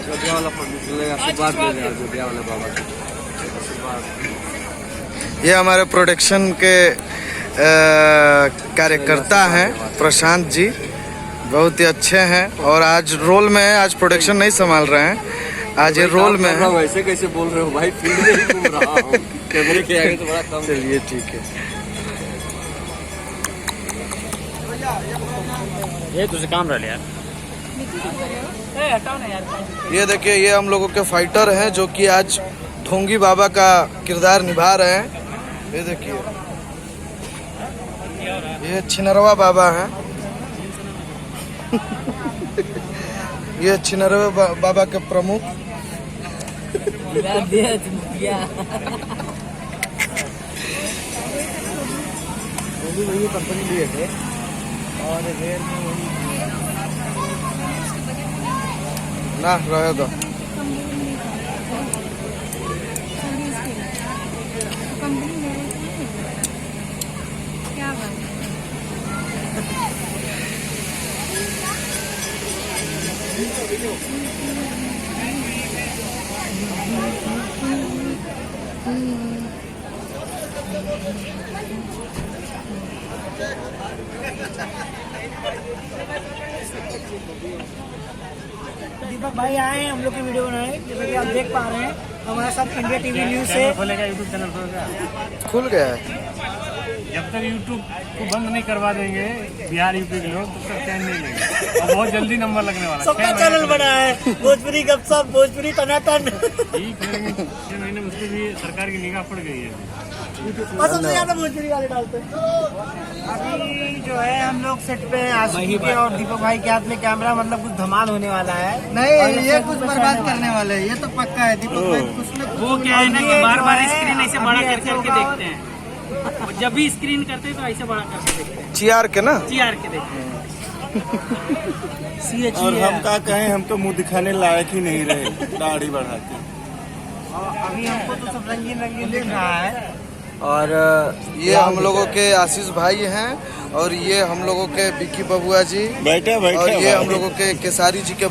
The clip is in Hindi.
अयोध्या वाला आशीर्वाद दे रहे हैं, अयोध्या वाले बाबा का आशीर्वाद। ये हमारे प्रोडक्शन के कार्यकर्ता हैं प्रशांत जी, बहुत ही अच्छे हैं और आज रोल में है, आज प्रोडक्शन नहीं संभाल रहे हैं, आज ये रोल में है। वैसे कैसे बोल रहे हो भाई, फील्ड में ही घूम रहा हूँ, कैमरे के आगे तो बड़ा कम। चलिए ठीक है। ये तुझे काम रहा यार। ये देखिए, ये हम लोगों के फाइटर हैं जो कि आज ढोंगी बाबा का किरदार निभा रहे हैं। ये देखिए, ये छिनरवा बाबा हैं। ये छिनरवा बाबा के प्रमुख। कंपनी लिए थे और हेयर में वही ना रहे दो। क्या बात दीपक भाई आए हैं हम लोग की वीडियो बनाए, जैसे कि आप देख पा रहे हैं हमारे साथ इंडिया टीवी न्यूज से खोलेगा यूट्यूब चैनल खोलेगा। खुल गया है। जब तक यूट्यूब को बंद नहीं करवा देंगे बिहार यूपी के लोग, तब तक चैन नहीं लेंगे और बहुत जल्दी नंबर लगने वाला है। सबका चैनल बना है, भोजपुरी गपशप, भोजपुरी टनाटन। ठीक है, 6 महीने में उसकी भी सरकार की निगाह पड़ गई है। और सबसे ज्यादा भोजपुरी वाले डालते हैं। अभी जो है हम लोग सेट पे आशिकी के और दीपक भाई के हाथ में कैमरा, मतलब कुछ धमाल होने वाला है। नहीं, ये कुछ बर्बाद करने वाले हैं, ये तो पक्का है। दीपक भाई कुछ न कुछ वो क्या है ना कि बार बार स्क्रीन ऐसे बड़ा कर करके देखते हैं, जब भी स्क्रीन करते हैं तो ऐसे बड़ा करके देखते हैं, चियार के ना। चियार के देखते हैं। और हम क्या कहें, हम तो मुंह दिखाने लायक ही नहीं रहे दाढ़ी बढ़ा के। अभी हमको तो सब रंगीन रंगीन दिख रहा है। और ये हम लोगों के आशीष भाई हैं और ये हम लोगों के बिक्की बबुआ जी बैठे और ये हम लोगों के केसारी जी के